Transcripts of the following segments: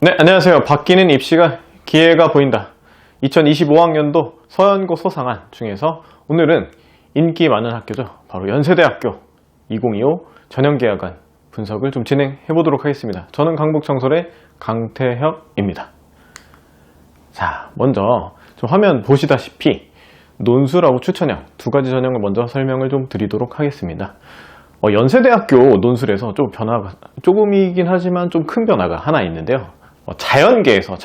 네, 안녕하세요. 바뀌는 입시가 기회가 보인다. 2025학년도 서연고 소상안 중에서 오늘은 인기 많은 학교죠. 바로 연세대학교 2025 전형계약안 분석을 좀 진행해 보도록 하겠습니다. 저는 강북청설의 강태혁입니다. 자, 먼저 좀 화면 보시다시피 논술하고 추천형 두 가지 전형을 먼저 설명을 좀 드리도록 하겠습니다. 연세대학교 논술에서 좀 변화가 조금이긴 하지만 좀 큰 변화가 하나 있는데요. 자연계에서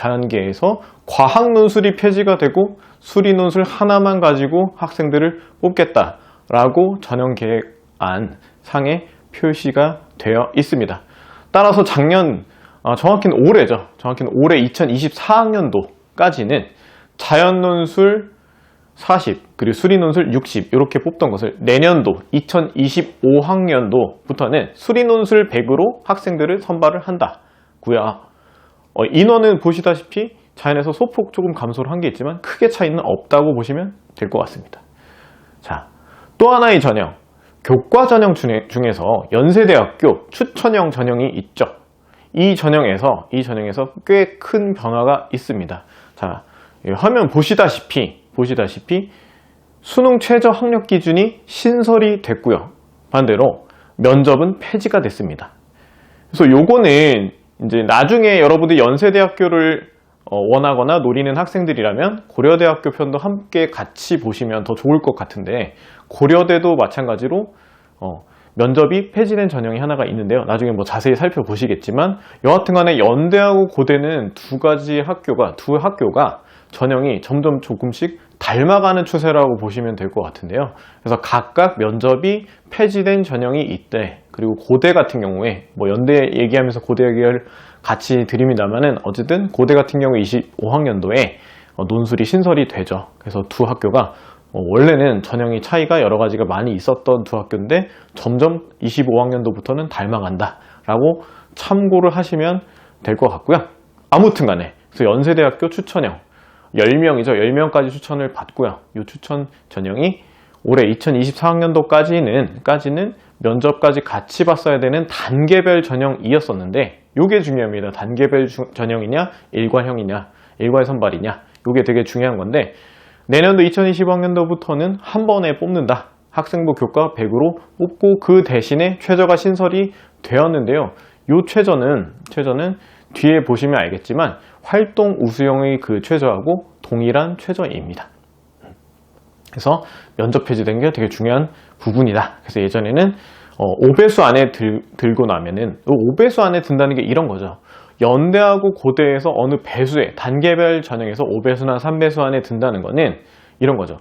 과학 논술이 폐지가 되고 수리 논술 하나만 가지고 학생들을 뽑겠다라고 전형 계획안 상에 표시가 되어 있습니다. 따라서 정확히는 올해 2024학년도까지는 자연 논술 40 그리고 수리 논술 60 이렇게 뽑던 것을 내년도 2025학년도부터는 수리 논술 100으로 학생들을 선발을 한다고요. 인원은 보시다시피 자연에서 소폭 조금 감소를 한 게 있지만 크게 차이는 없다고 보시면 될 것 같습니다. 자, 또 하나의 전형, 교과 전형 중에서 연세대학교 추천형 전형이 있죠. 이 전형에서 꽤 큰 변화가 있습니다. 자, 화면 보시다시피 수능 최저 학력 기준이 신설이 됐고요. 반대로 면접은 폐지가 됐습니다. 그래서 요거는 이제 나중에 여러분들이 연세대학교를 원하거나 노리는 학생들이라면 고려대학교 편도 함께 같이 보시면 더 좋을 것 같은데, 고려대도 마찬가지로 면접이 폐지된 전형이 하나가 있는데요. 나중에 뭐 자세히 살펴보시겠지만 여하튼간에 연대하고 고대는 두 학교가 전형이 점점 조금씩 닮아가는 추세라고 보시면 될 것 같은데요. 그래서 각각 면접이 폐지된 전형이 있대. 그리고 고대 같은 경우에 뭐 연대 얘기하면서 고대 얘기를 같이 드립니다만은 어쨌든 고대 같은 경우 25학년도에 논술이 신설이 되죠. 그래서 두 학교가 원래는 전형이 차이가 여러 가지가 많이 있었던 두 학교인데 점점 25학년도부터는 닮아간다 라고 참고를 하시면 될 것 같고요. 아무튼 간에 그래서 연세대학교 추천형 10명이죠. 10명까지 추천을 받고요. 이 추천 전형이 올해 2024학년도까지는 면접까지 같이 봤어야 되는 단계별 전형이었었는데, 이게 중요합니다. 단계별 전형이냐 일괄형이냐 일괄 선발이냐, 이게 되게 중요한 건데, 내년도 2025학년도부터는 한 번에 뽑는다. 학생부 교과 100으로 뽑고 그 대신에 최저가 신설이 되었는데요. 이 최저는 뒤에 보시면 알겠지만 활동 우수형의 그 최저하고 동일한 최저입니다. 그래서 면접 폐지된 게 되게 중요한 부분이다. 그래서 예전에는 5배수 안에 들고 나면은 5배수 안에 든다는 게 이런 거죠. 연대하고 고대에서 어느 배수에 단계별 전형에서 5배수나 3배수 안에 든다는 거는 이런 거죠.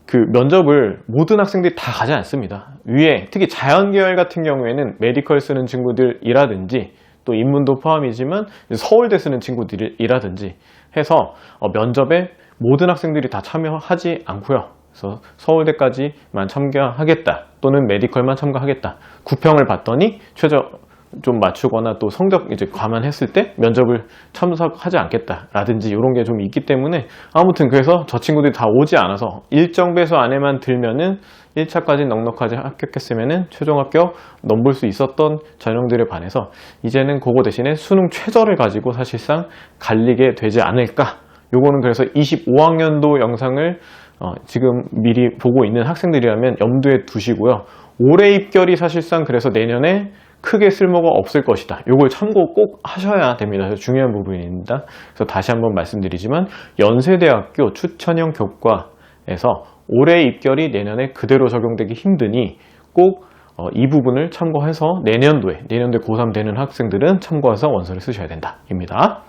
그 면접을 모든 학생들이 다 가지 않습니다. 위에 특히 자연계열 같은 경우에는 메디컬 쓰는 친구들이라든지 또 인문도 포함이지만 서울대 쓰는 친구들이라든지 해서 면접에 모든 학생들이 다 참여하지 않고요. 그래서 서울대까지만 참가하겠다 또는 메디컬만 참가하겠다. 구평을 봤더니 최저 좀 맞추거나 또 성적 이제 감안했을 때 면접을 참석하지 않겠다라든지 이런 게 좀 있기 때문에, 아무튼 그래서 저 친구들이 다 오지 않아서 일정 배수 안에만 들면은 1차까지 넉넉하게 합격했으면은 최종 합격 넘볼 수 있었던 전형들에 반해서 이제는 그거 대신에 수능 최저를 가지고 사실상 갈리게 되지 않을까. 요거는 그래서 25학년도 영상을 지금 미리 보고 있는 학생들이라면 염두에 두시고요. 올해 입결이 사실상 그래서 내년에 크게 쓸모가 없을 것이다. 이걸 참고 꼭 하셔야 됩니다. 그래서 중요한 부분입니다. 그래서 다시 한번 말씀드리지만 연세대학교 추천형 교과에서 올해 입결이 내년에 그대로 적용되기 힘드니 꼭 이 부분을 참고해서 내년도에 고3 되는 학생들은 참고해서 원서를 쓰셔야 된다 입니다.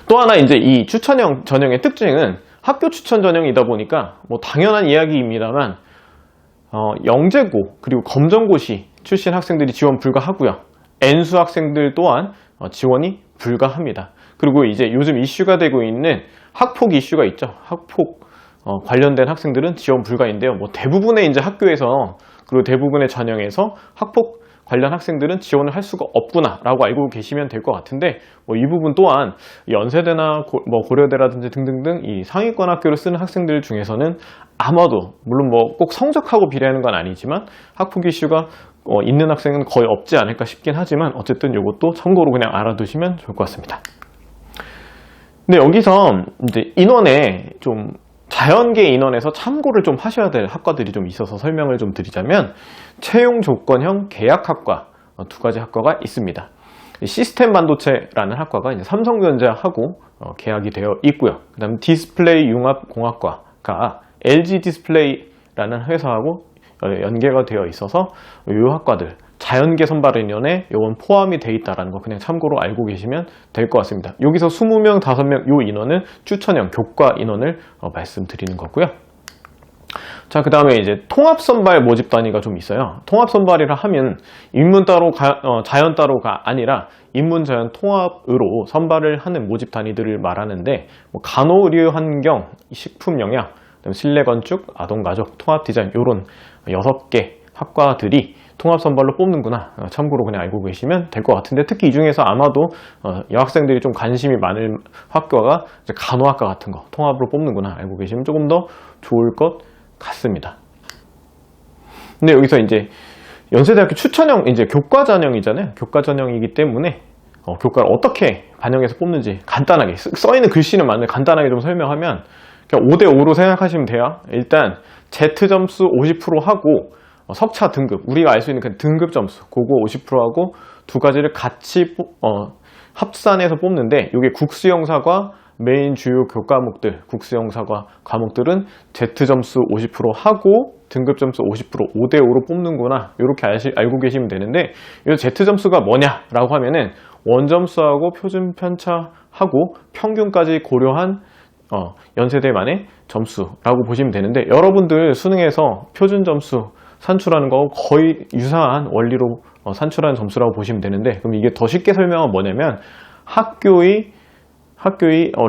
또 하나 이제 이 추천형 전형의 특징은 학교 추천 전형이다 보니까 뭐 당연한 이야기입니다만 영재고 그리고 검정고시 출신 학생들이 지원 불가하고요. N수 학생들 또한 지원이 불가합니다. 그리고 이제 요즘 이슈가 되고 있는 학폭 이슈가 있죠. 학폭 관련된 학생들은 지원 불가인데요. 뭐 대부분의 이제 학교에서 그리고 대부분의 전형에서 학폭 관련 학생들은 지원을 할 수가 없구나 라고 알고 계시면 될 것 같은데, 뭐 이 부분 또한 연세대나 고려대라든지 등등등 이 상위권 학교를 쓰는 학생들 중에서는 아마도 물론 뭐 꼭 성적하고 비례하는 건 아니지만 학폭 이슈가 있는 학생은 거의 없지 않을까 싶긴 하지만 어쨌든 이것도 참고로 그냥 알아두시면 좋을 것 같습니다. 근데 여기서 이제 인원에 좀 자연계 인원에서 참고를 좀 하셔야 될 학과들이 좀 있어서 설명을 좀 드리자면 채용 조건형 계약학과 두 가지 학과가 있습니다. 시스템 반도체라는 학과가 이제 삼성전자하고 계약이 되어 있고요. 그 다음 디스플레이 융합공학과가 LG 디스플레이라는 회사하고 연계가 되어 있어서 이 학과들 자연계 선발 인원에 요건 포함이 되어 있다는 거 그냥 참고로 알고 계시면 될 것 같습니다. 여기서 20명, 5명 요 인원은 추천형 교과 인원을 말씀드리는 거고요. 자, 그 다음에 이제 통합선발 모집 단위가 좀 있어요. 통합선발이라 하면 인문 따로 자연 따로가 아니라 인문 자연 통합으로 선발을 하는 모집 단위들을 말하는데 뭐 간호, 의료, 환경, 식품 영양, 실내 건축, 아동 가족, 통합 디자인 이런 6개 학과들이 통합 선발로 뽑는구나 참고로 그냥 알고 계시면 될 것 같은데 특히 이 중에서 아마도 여학생들이 좀 관심이 많을 학과가 이제 간호학과 같은 거 통합으로 뽑는구나 알고 계시면 조금 더 좋을 것 같습니다. 근데 여기서 이제 연세대학교 추천형 이제 교과 전형이잖아요. 교과 전형이기 때문에 교과를 어떻게 반영해서 뽑는지 간단하게 써있는 글씨는 많은데 간단하게 좀 설명하면 그냥 5대5로 생각하시면 돼요. 일단 Z 점수 50% 하고 석차 등급 우리가 알 수 있는 그 등급 점수 그거 50% 하고 두 가지를 같이 합산해서 뽑는데 이게 국수영사과 메인 주요 교과목들 국수영사과 과목들은 Z 점수 50% 하고 등급 점수 50% 5대5로 뽑는구나 이렇게 알고 계시면 되는데 이 Z 점수가 뭐냐라고 하면은 원점수하고 표준 편차하고 평균까지 고려한 연세대만의 점수라고 보시면 되는데 여러분들 수능에서 표준 점수 산출하는 거 거의 유사한 원리로 산출하는 점수라고 보시면 되는데 그럼 이게 더 쉽게 설명은 뭐냐면 학교의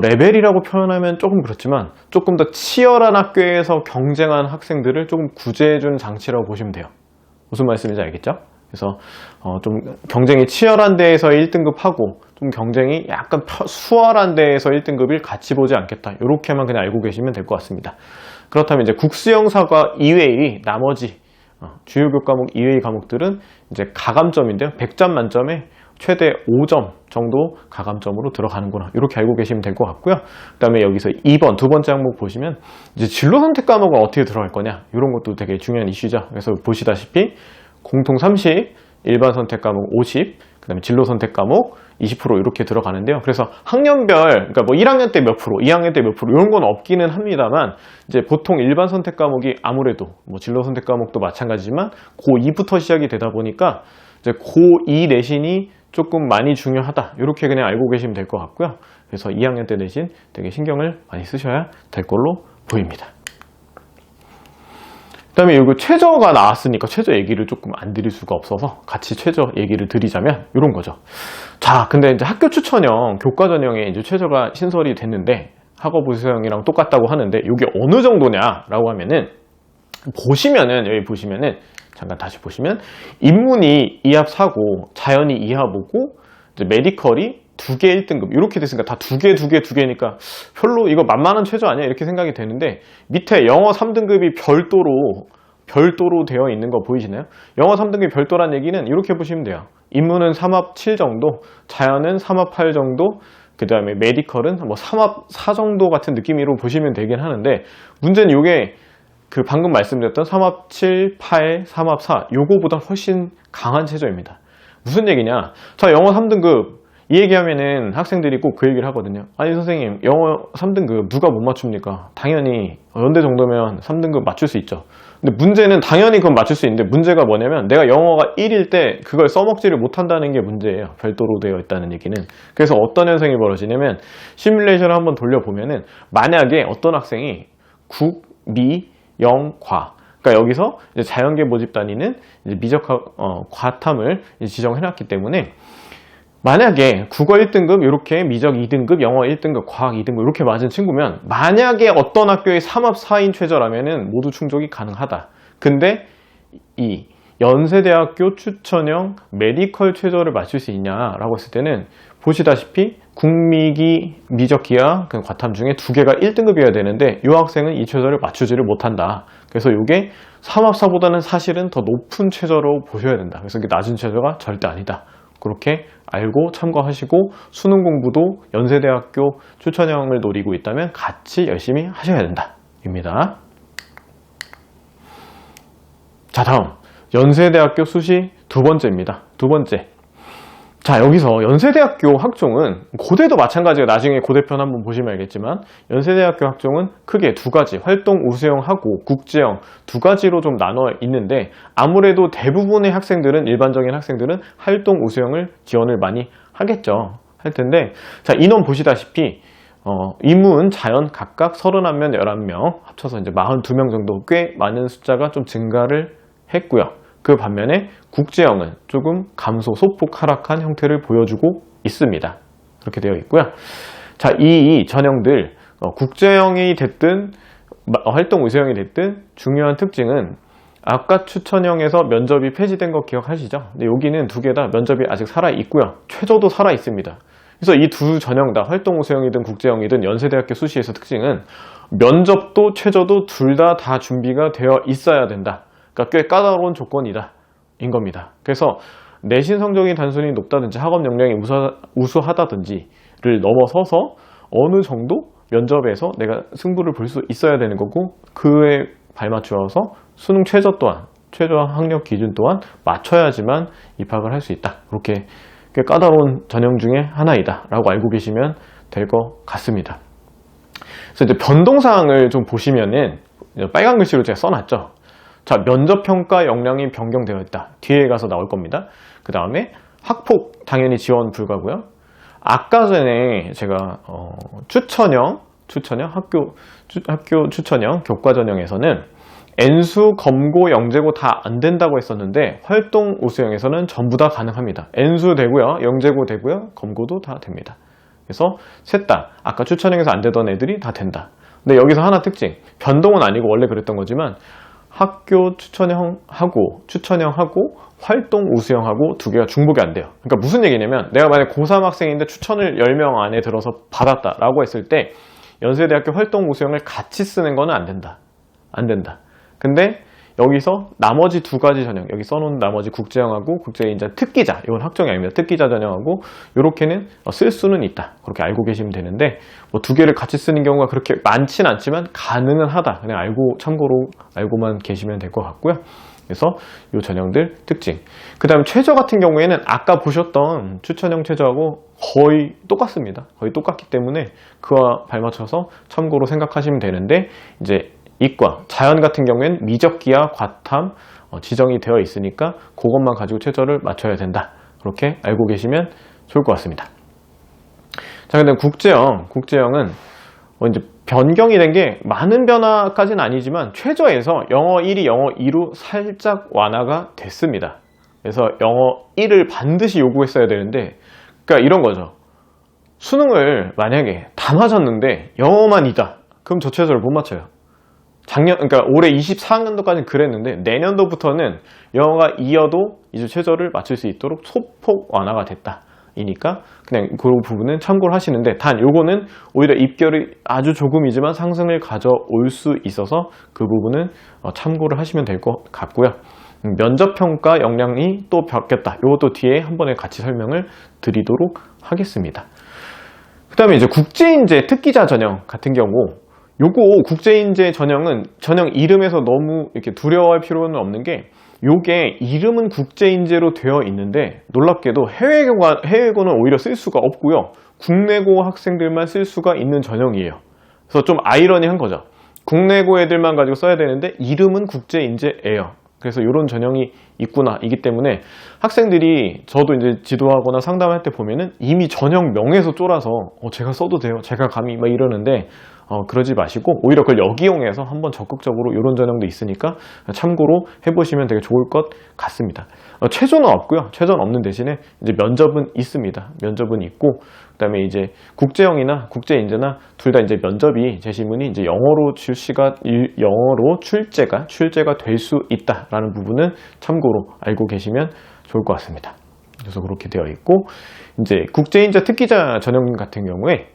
레벨이라고 표현하면 조금 그렇지만 조금 더 치열한 학교에서 경쟁한 학생들을 조금 구제해주는 장치라고 보시면 돼요. 무슨 말씀인지 알겠죠? 그래서 좀 경쟁이 치열한 데에서 1등급 하고 좀 경쟁이 약간 수월한 데에서 1등급을 같이 보지 않겠다. 이렇게만 그냥 알고 계시면 될 것 같습니다. 그렇다면 이제 국수영사과 이외의 나머지 주요 교과목 이외의 과목들은 이제 가감점인데요. 100점 만점에 최대 5점 정도 가감점으로 들어가는구나. 이렇게 알고 계시면 될 것 같고요. 그 다음에 여기서 2번, 두 번째 항목 보시면 이제 진로 선택 과목은 어떻게 들어갈 거냐. 이런 것도 되게 중요한 이슈죠. 그래서 보시다시피 공통 30, 일반 선택 과목 50, 그 다음에 진로 선택 과목 20% 이렇게 들어가는데요. 그래서 학년별, 그러니까 뭐 1학년 때 몇 프로, 2학년 때 몇 프로 이런 건 없기는 합니다만 이제 보통 일반 선택 과목이 아무래도 뭐 진로 선택 과목도 마찬가지지만 고2부터 시작이 되다 보니까 이제 고2 내신이 조금 많이 중요하다. 이렇게 그냥 알고 계시면 될 것 같고요. 그래서 2학년 때 내신 되게 신경을 많이 쓰셔야 될 걸로 보입니다. 그 다음에 이거 최저가 나왔으니까 최저 얘기를 조금 안 드릴 수가 없어서 같이 최저 얘기를 드리자면 이런 거죠. 자, 근데 이제 학교 추천형, 교과 전형에 이제 최저가 신설이 됐는데 학업 우수형이랑 똑같다고 하는데 이게 어느 정도냐라고 하면은 보시면은 여기 보시면은 잠깐 다시 보시면 인문이 2합 4고 자연이 2합 5고 이제 메디컬이 2개 1등급 이렇게 됐으니까 다 2개니까 별로 이거 만만한 최저 아니야 이렇게 생각이 되는데 밑에 영어 3등급이 별도로 되어 있는 거 보이시나요? 영어 3등급이 별도란 얘기는 이렇게 보시면 돼요. 인문은 3합 7 정도, 자연은 3합 8 정도, 그 다음에 메디컬은 뭐 3합 4 정도 같은 느낌으로 보시면 되긴 하는데 문제는 이게 그 방금 말씀드렸던 3합 7, 8, 3합 4 요거보다 훨씬 강한 최저입니다. 무슨 얘기냐? 자, 영어 3등급 이 얘기하면은 학생들이 꼭 그 얘기를 하거든요. 아니 선생님 영어 3등급 누가 못 맞춥니까? 당연히 연대 정도면 3등급 맞출 수 있죠. 근데 문제는 당연히 그건 맞출 수 있는데 문제가 뭐냐면 내가 영어가 1일 때 그걸 써먹지를 못한다는 게 문제예요. 별도로 되어 있다는 얘기는. 그래서 어떤 현상이 벌어지냐면 시뮬레이션을 한번 돌려보면은 만약에 어떤 학생이 국, 미, 영, 과 그러니까 여기서 이제 자연계 모집 단위는 이제 미적 과탐을 지정해놨기 때문에 만약에 국어 1등급 이렇게 미적 2등급, 영어 1등급, 과학 2등급 이렇게 맞은 친구면 만약에 어떤 학교의 3합 4인 최저라면은 모두 충족이 가능하다. 근데 이 연세대학교 추천형 메디컬 최저를 맞출 수 있냐라고 했을 때는 보시다시피 국미기, 미적기하, 과탐 중에 2개가 1등급이어야 되는데 이 학생은 이 최저를 맞추지를 못한다. 그래서 이게 삼합사보다는 사실은 더 높은 최저로 보셔야 된다. 그래서 이게 낮은 최저가 절대 아니다. 그렇게 알고 참고하시고 수능 공부도 연세대학교 추천형을 노리고 있다면 같이 열심히 하셔야 된다. 입니다. 자, 다음 연세대학교 수시 두 번째입니다. 두 번째. 자, 여기서 연세대학교 학종은 고대도 마찬가지가 나중에 고대편 한번 보시면 알겠지만 연세대학교 학종은 크게 두 가지 활동 우수형하고 국제형 두 가지로 좀 나눠 있는데 아무래도 대부분의 학생들은 일반적인 학생들은 활동 우수형을 지원을 많이 하겠죠. 할 텐데 자, 인원 보시다시피 인문, 자연 각각 31명, 11명 합쳐서 이제 42명 정도 꽤 많은 숫자가 좀 증가를 했고요. 그 반면에 국제형은 조금 감소, 소폭 하락한 형태를 보여주고 있습니다. 그렇게 되어 있고요. 자, 이 전형들 국제형이 됐든 활동 우수형이 됐든 중요한 특징은 아까 추천형에서 면접이 폐지된 거 기억하시죠? 근데 여기는 두 개 다 면접이 아직 살아 있고요. 최저도 살아 있습니다. 그래서 이 두 전형 다 활동 우수형이든 국제형이든 연세대학교 수시에서 특징은 면접도 최저도 둘 다 준비가 되어 있어야 된다. 그러니까 꽤 까다로운 조건이다 인 겁니다. 그래서 내신 성적이 단순히 높다든지 학업 역량이 우수하다든지를 넘어서서 어느 정도 면접에서 내가 승부를 볼 수 있어야 되는 거고 그에 발맞추어서 수능 최저 또한 최저 학력 기준 또한 맞춰야지만 입학을 할 수 있다. 이렇게 꽤 까다로운 전형 중에 하나이다 라고 알고 계시면 될 것 같습니다. 그래서 이제 변동사항을 좀 보시면은 빨간 글씨로 제가 써놨죠. 자, 면접평가 역량이 변경되어 있다. 뒤에 가서 나올 겁니다. 그 다음에 학폭 당연히 지원 불가고요. 아까 전에 제가 추천형 학교 추천형 교과 전형에서는 N수, 검고, 영재고 다 안 된다고 했었는데 활동 우수형에서는 전부 다 가능합니다. N수 되고요, 영재고 되고요, 검고도 다 됩니다. 그래서 셋 다 아까 추천형에서 안 되던 애들이 다 된다. 근데 여기서 하나 특징, 변동은 아니고 원래 그랬던 거지만 학교 추천형하고 활동 우수형하고 두 개가 중복이 안 돼요. 그러니까 무슨 얘기냐면 내가 만약 고3 학생인데 추천을 10명 안에 들어서 받았다라고 했을 때 연세대학교 활동 우수형을 같이 쓰는 거는 안 된다. 안 된다. 근데 여기서 나머지 두 가지 전형, 여기 써놓은 나머지 국제형하고 국제인자 특기자, 이건 학종이 아닙니다. 특기자 전형하고 이렇게는 쓸 수는 있다. 그렇게 알고 계시면 되는데 뭐 두 개를 같이 쓰는 경우가 그렇게 많진 않지만 가능은 하다. 그냥 참고로 알고만 계시면 될 것 같고요. 그래서 이 전형들 특징. 그 다음 최저 같은 경우에는 아까 보셨던 추천형 최저하고 거의 똑같습니다. 거의 똑같기 때문에 그와 발맞춰서 참고로 생각하시면 되는데 이제 이과, 자연 같은 경우에는 미적기와 과탐 지정이 되어 있으니까 그것만 가지고 최저를 맞춰야 된다. 그렇게 알고 계시면 좋을 것 같습니다. 자, 근데 국제형은 이제 변경이 된 게 많은 변화까지는 아니지만 최저에서 영어 1이 영어 2로 살짝 완화가 됐습니다. 그래서 영어 1을 반드시 요구했어야 되는데, 그러니까 이런 거죠. 수능을 만약에 다 맞았는데 영어만 2다. 그럼 저 최저를 못 맞춰요. 그러니까 올해 24학년도까지는 그랬는데 내년도부터는 영어가 2여도 이제 최저를 맞출 수 있도록 소폭 완화가 됐다. 이니까 그냥 그 부분은 참고를 하시는데 단 요거는 오히려 입결이 아주 조금이지만 상승을 가져올 수 있어서 그 부분은 참고를 하시면 될 것 같고요. 면접평가 역량이 또 바뀌었다. 요것도 뒤에 한 번에 같이 설명을 드리도록 하겠습니다. 그 다음에 이제 국제인재 특기자 전형 같은 경우 요거 국제인재 전형은 전형 이름에서 너무 이렇게 두려워할 필요는 없는 게 요게 이름은 국제인재로 되어 있는데 놀랍게도 해외고는 오히려 쓸 수가 없고요. 국내고 학생들만 쓸 수가 있는 전형이에요. 그래서 좀 아이러니한 거죠. 국내고 애들만 가지고 써야 되는데 이름은 국제인재예요. 그래서 이런 전형이 있구나 이기 때문에 학생들이 저도 이제 지도하거나 상담할 때 보면은 이미 전형명에서 쫄아서 제가 써도 돼요, 제가 감히 막 이러는데 그러지 마시고 오히려 그걸 역이용해서 한번 적극적으로 이런 전형도 있으니까 참고로 해보시면 되게 좋을 것 같습니다. 최저는 없고요. 최저는 없는 대신에 이제 면접은 있습니다. 면접은 있고 그다음에 이제 국제형이나 국제인재나 둘 다 이제 면접이 제시문이 이제 영어로 출제가 될 수 있다라는 부분은 참고로 알고 계시면 좋을 것 같습니다. 그래서 그렇게 되어 있고 이제 국제인재 특기자 전형 같은 경우에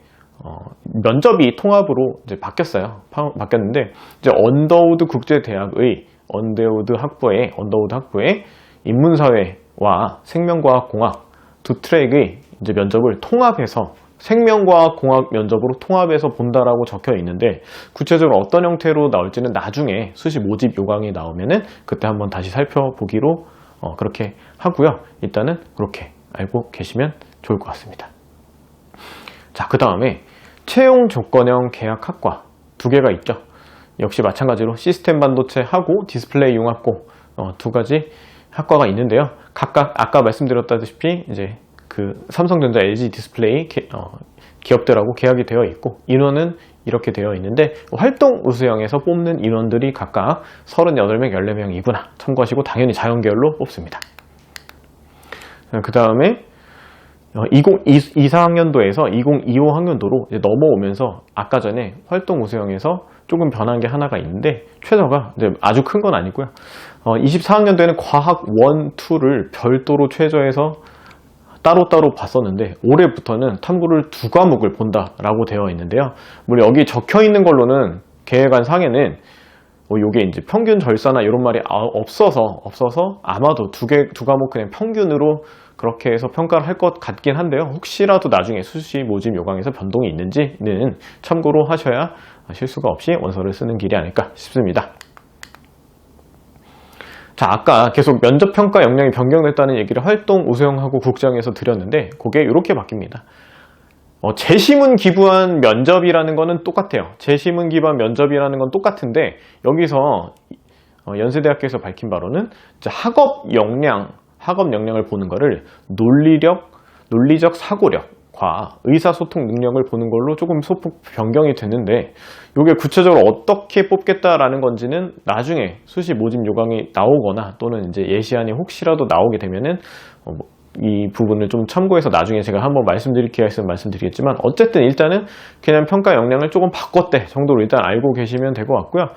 면접이 통합으로 이제 바뀌었어요. 바뀌었는데 이제 언더우드 국제대학의 언더우드 학부의 인문사회와 생명과학공학 두 트랙의 이제 면접을 통합해서 생명과학공학 면접으로 통합해서 본다라고 적혀 있는데, 구체적으로 어떤 형태로 나올지는 나중에 수시 모집 요강이 나오면은 그때 한번 다시 살펴보기로 그렇게 하고요. 일단은 그렇게 알고 계시면 좋을 것 같습니다. 자, 그 다음에 채용 조건형 계약학과 두 개가 있죠. 역시 마찬가지로 시스템 반도체하고 디스플레이 융합고 두 가지 학과가 있는데요. 각각 아까 말씀드렸다시피 이제 그 삼성전자, LG 디스플레이 기업들하고 계약이 되어 있고, 인원은 이렇게 되어 있는데 활동 우수형에서 뽑는 인원들이 각각 38명, 14명이구나 참고하시고 당연히 자연계열로 뽑습니다. 그 다음에 2024학년도에서 2025학년도로 이제 넘어오면서 아까 전에 활동 우수형에서 조금 변한 게 하나가 있는데, 최저가 이제 아주 큰 건 아니고요. 24학년도에는 과학 1, 2를 별도로 최저해서 따로따로 봤었는데, 올해부터는 탐구를 두 과목을 본다라고 되어 있는데요. 물론 여기 적혀 있는 걸로는 계획안 상에는 요게 이제 평균 절사나 이런 말이 없어서 아마도 두 과목 그냥 평균으로 그렇게 해서 평가를 할 것 같긴 한데요. 혹시라도 나중에 수시 모집 요강에서 변동이 있는지는 참고로 하셔야 실수가 없이 원서를 쓰는 길이 아닐까 싶습니다. 자, 아까 계속 면접평가 역량이 변경됐다는 얘기를 활동 우수형하고 국정에서 드렸는데, 그게 이렇게 바뀝니다. 재시문 기부한 면접이라는 거는 똑같아요. 재시문 기부한 면접이라는 건 똑같은데, 여기서 연세대학교에서 밝힌 바로는 학업 역량을 보는 거를 논리적 사고력과 의사소통 능력을 보는 걸로 조금 소폭 변경이 됐는데, 이게 구체적으로 어떻게 뽑겠다라는 건지는 나중에 수시 모집 요강이 나오거나 또는 이제 예시안이 혹시라도 나오게 되면은 이 부분을 좀 참고해서 나중에 제가 한번 말씀드릴 기회가 있으면 말씀드리겠지만, 어쨌든 일단은 그냥 평가 역량을 조금 바꿨대 정도로 일단 알고 계시면 될 것 같고요.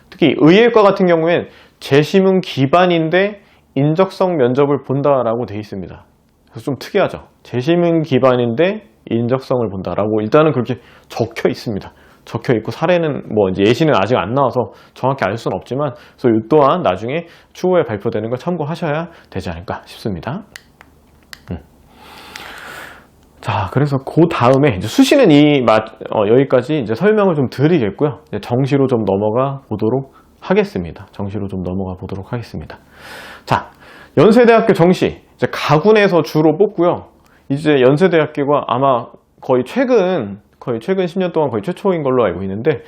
특히 의예과 같은 경우엔 재시문 기반인데 인적성 면접을 본다라고 되어 있습니다. 그래서 좀 특이하죠. 재시문 기반인데 인적성을 본다라고 일단은 그렇게 적혀 있습니다. 적혀 있고, 사례는 뭐 이제 예시는 아직 안 나와서 정확히 알 수는 없지만, 그래서 이 또한 나중에 추후에 발표되는 걸 참고하셔야 되지 않을까 싶습니다. 자, 그래서 그 다음에 이제 수시는 여기까지 이제 설명을 좀 드리겠고요. 이제 정시로 좀 넘어가 보도록 하겠습니다. 자, 연세대학교 정시 이제 가군에서 주로 뽑고요. 이제 연세대학교가 아마 거의 최근 10년 동안 거의 최초인 걸로 알고 있는데,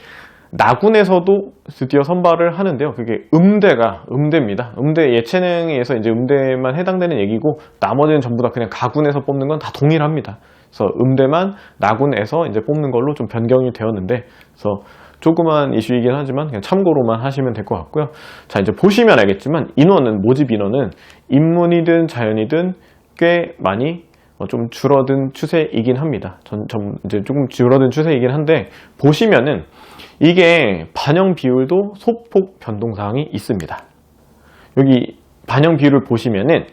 나군에서도 드디어 선발을 하는데요. 그게 음대입니다. 음대 예체능에서 이제 음대만 해당되는 얘기고, 나머지는 전부 다 그냥 가군에서 뽑는 건 다 동일합니다. 그래서 음대만 나군에서 이제 뽑는 걸로 좀 변경이 되었는데, 그래서 조그만 이슈이긴 하지만 그냥 참고로만 하시면 될 것 같고요. 자, 이제 보시면 알겠지만 모집 인원은 인문이든 자연이든 꽤 많이 좀 줄어든 추세이긴 합니다. 이제 조금 줄어든 추세이긴 한데, 보시면은 이게 반영 비율도 소폭 변동사항이 있습니다. 여기 반영 비율을 보시면은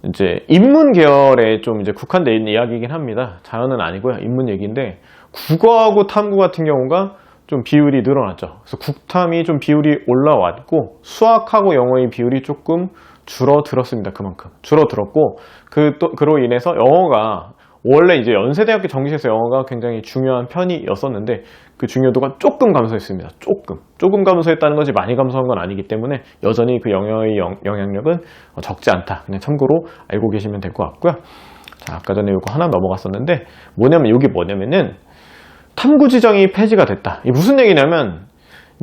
이제 인문 계열에 좀 이제 국한되어 있는 이야기이긴 합니다. 자연은 아니고요. 인문 얘기인데, 국어하고 탐구 같은 경우가 좀 비율이 늘어났죠. 그래서 국탐이 좀 비율이 올라왔고, 수학하고 영어의 비율이 조금 줄어들었습니다. 그만큼 줄어들었고, 그로 인해서 영어가 원래 이제 연세대학교 정시에서 영어가 굉장히 중요한 편이었었는데, 그 중요도가 조금 감소했습니다. 조금 감소했다는 거지 많이 감소한 건 아니기 때문에 여전히 그 영어의 영향력은 적지 않다. 그냥 참고로 알고 계시면 될 것 같고요. 자, 아까 전에 이거 하나 넘어갔었는데, 이게 뭐냐면은 탐구 지정이 폐지가 됐다. 이게 무슨 얘기냐면,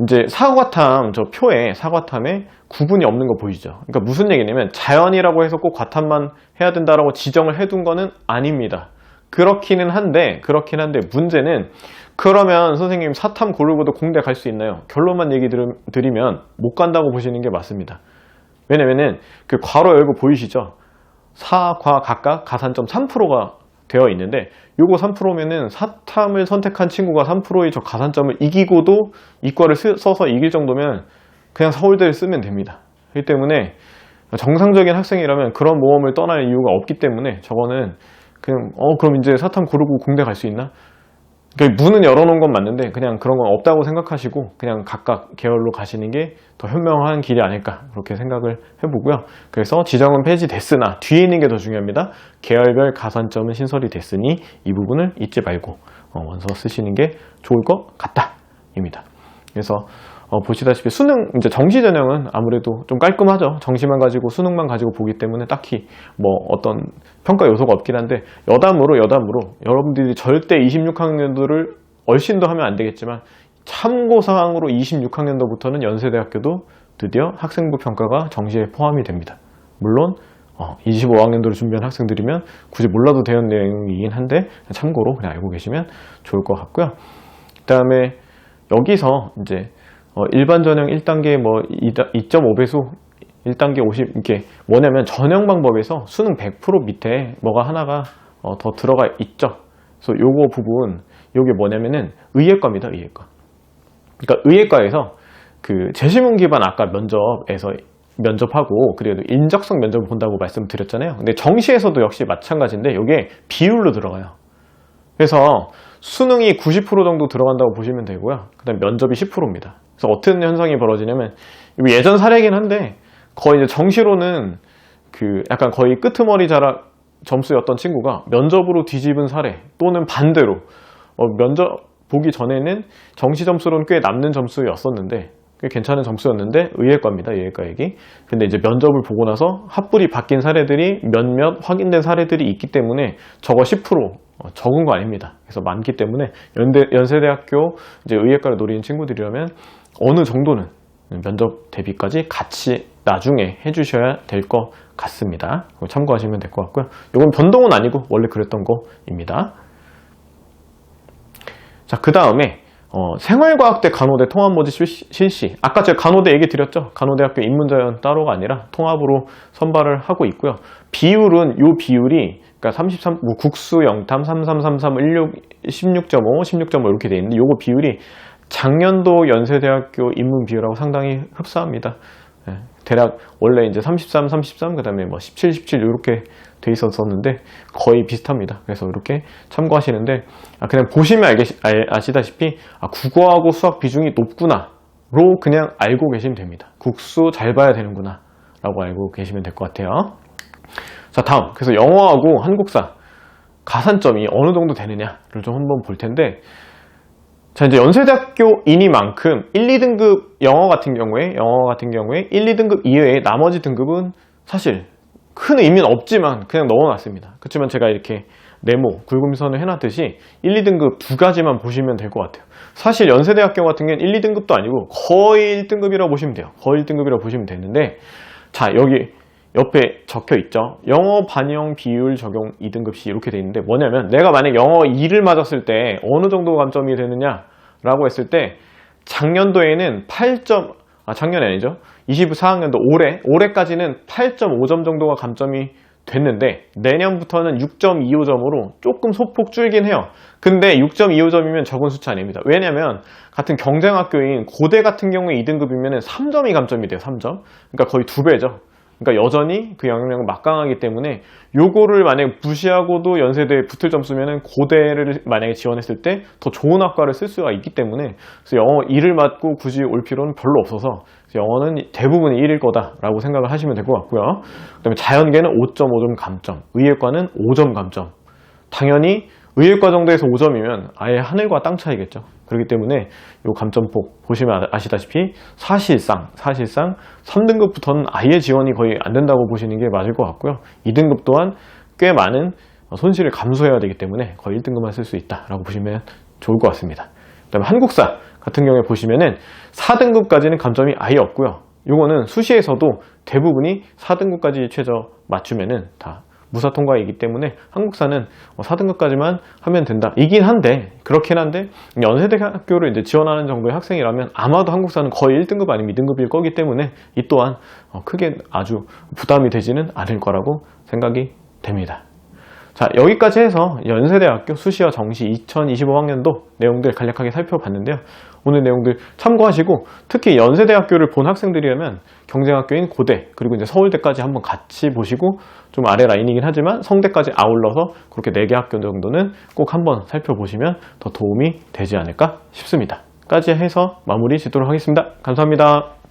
이제 사과탐, 저 표에 사과탐에 구분이 없는 거 보이죠? 그러니까 무슨 얘기냐면, 자연이라고 해서 꼭 과탐만 해야 된다라고 지정을 해둔 거는 아닙니다. 그렇긴 한데 문제는, 그러면 선생님 사탐 고르고도 공대 갈 수 있나요? 결론만 얘기 드리면 못 간다고 보시는 게 맞습니다. 왜냐면은 그 괄호 열고 보이시죠? 사과 각각 가산점 3%가 되어 있는데, 요거 3%면은 사탐을 선택한 친구가 3%의 저 가산점을 이기고도 이과를 써서 이길 정도면 그냥 서울대를 쓰면 됩니다. 그렇기 때문에 정상적인 학생이라면 그런 모험을 떠날 이유가 없기 때문에, 저거는 그냥 그럼 이제 사탐 고르고 공대 갈 수 있나? 그러니까 문은 열어놓은 건 맞는데 그냥 그런 건 없다고 생각하시고 그냥 각각 계열로 가시는 게 더 현명한 길이 아닐까 그렇게 생각을 해보고요. 그래서 지정은 폐지됐으나 뒤에 있는 게 더 중요합니다. 계열별 가산점은 신설이 됐으니 이 부분을 잊지 말고 원서 쓰시는 게 좋을 것 같다 입니다. 그래서 보시다시피 수능 이제 정시 전형은 아무래도 좀 깔끔하죠. 정시만 가지고 수능만 가지고 보기 때문에 딱히 뭐 어떤 평가 요소가 없긴 한데 여담으로 여러분들이 절대 26학년도를 얼씬도 하면 안 되겠지만 참고사항으로 26학년도부터는 연세대학교도 드디어 학생부 평가가 정시에 포함이 됩니다. 물론 25학년도를 준비한 학생들이면 굳이 몰라도 되는 내용이긴 한데 참고로 그냥 알고 계시면 좋을 것 같고요. 그 다음에 여기서 이제 일반 전형 1단계 뭐 2.5배수 1단계 50 이게 뭐냐면 전형 방법에서 수능 100% 밑에 뭐가 하나가 더 들어가 있죠. 그래서 요거 부분 요게 뭐냐면은 의예과입니다. 의예과. 그러니까 의예과에서 그 재시문 기반 아까 면접에서 면접하고 그래도 인적성 면접을 본다고 말씀드렸잖아요. 근데 정시에서도 역시 마찬가지인데 이게 비율로 들어가요. 그래서 수능이 90% 정도 들어간다고 보시면 되고요. 그 다음에 면접이 10%입니다. 그래서 어떤 현상이 벌어지냐면 이거 예전 사례이긴 한데 거의 이제 정시로는 그 약간 거의 끄트머리 자락 점수였던 친구가 면접으로 뒤집은 사례 또는 반대로 면접 보기 전에는 정시 점수로는 꽤 남는 점수였었는데 꽤 괜찮은 점수였는데 의예과입니다. 의예과 얘기. 근데 이제 면접을 보고 나서 합불이 바뀐 사례들이 몇몇 확인된 사례들이 있기 때문에 저거 10% 적은 거 아닙니다. 그래서 많기 때문에 연세대학교 이제 의예과를 노리는 친구들이라면 어느 정도는 면접 대비까지 같이 나중에 해주셔야 될 것 같습니다. 참고하시면 될 것 같고요. 이건 변동은 아니고 원래 그랬던 거입니다. 자, 그 다음에 생활과학대 간호대 통합 모집 실시. 아까 제가 간호대 얘기 드렸죠. 간호대학교 입문자연 따로가 아니라 통합으로 선발을 하고 있고요. 비율은 요 비율이 그러니까 33 뭐 국수 영탐 3333 16.5 16.5 이렇게 돼 있는데 요거 비율이 작년도 연세대학교 입문 비율하고 상당히 흡사합니다. 대략 원래 이제 33, 33 그다음에 뭐 17, 17 이렇게 돼 있었는데 거의 비슷합니다. 그래서 이렇게 참고하시는데 그냥 보시면 아시다시피 국어하고 수학 비중이 높구나로 그냥 알고 계시면 됩니다. 국수 잘 봐야 되는구나 라고 알고 계시면 될 것 같아요. 자, 다음 그래서 영어하고 한국사 가산점이 어느 정도 되느냐를 좀 한번 볼 텐데 자, 이제 연세대학교이니만큼 1, 2등급 영어 같은 경우에 1, 2등급 이외에 나머지 등급은 사실 큰 의미는 없지만 그냥 넣어놨습니다. 그렇지만 제가 이렇게 네모, 굵음선을 해놨듯이 1, 2등급 두 가지만 보시면 될 것 같아요. 사실 연세대학교 같은 경우는 1, 2등급도 아니고 거의 1등급이라고 보시면 돼요. 거의 1등급이라고 보시면 되는데 자, 여기 옆에 적혀 있죠. 영어 반영 비율 적용 2등급시 이렇게 돼 있는데 뭐냐면 내가 만약 영어 2를 맞았을 때 어느 정도 감점이 되느냐라고 했을 때 작년도에는 작년이 아니죠. 24학년도 올해까지는 8.5점 정도가 감점이 됐는데 내년부터는 6.25점으로 조금 소폭 줄긴 해요. 근데 6.25점이면 적은 수치 아닙니다. 왜냐면 같은 경쟁학교인 고대 같은 경우에 2등급이면 3점이 감점이 돼요. 3점. 그러니까 거의 2배죠. 그러니까 여전히 그 영역은 막강하기 때문에 요거를 만약에 무시하고도 연세대에 붙을 점수면은 고대를 만약에 지원했을 때 더 좋은 학과를 쓸 수가 있기 때문에 그래서 영어 2를 맞고 굳이 올 필요는 별로 없어서 영어는 대부분이 1일 거다라고 생각을 하시면 될 것 같고요. 그다음에 자연계는 5.5점 감점, 의예과는 5점 감점. 당연히 의예과 정도에서 5점이면 아예 하늘과 땅 차이겠죠. 그렇기 때문에 이 감점폭 보시면 아시다시피 사실상 3등급부터는 아예 지원이 거의 안 된다고 보시는 게 맞을 것 같고요. 2등급 또한 꽤 많은 손실을 감수해야 되기 때문에 거의 1등급만 쓸 수 있다라고 보시면 좋을 것 같습니다. 그다음에 한국사 같은 경우에 보시면은 4등급까지는 감점이 아예 없고요. 이거는 수시에서도 대부분이 4등급까지 최저 맞추면은 다 무사 통과이기 때문에 한국사는 4등급까지만 하면 된다. 이긴 한데 그렇긴 한데 연세대학교를 이제 지원하는 정도의 학생이라면 아마도 한국사는 거의 1등급 아니면 2등급일 거기 때문에 이 또한 크게 아주 부담이 되지는 않을 거라고 생각이 됩니다. 자, 여기까지 해서 연세대학교 수시와 정시 2025학년도 내용들 간략하게 살펴봤는데요. 오늘 내용들 참고하시고 특히 연세대학교를 본 학생들이라면 경쟁학교인 고대 그리고 이제 서울대까지 한번 같이 보시고 좀 아래 라인이긴 하지만 성대까지 아울러서 그렇게 4개 학교 정도는 꼭 한번 살펴보시면 더 도움이 되지 않을까 싶습니다. 까지 해서 마무리 짓도록 하겠습니다. 감사합니다.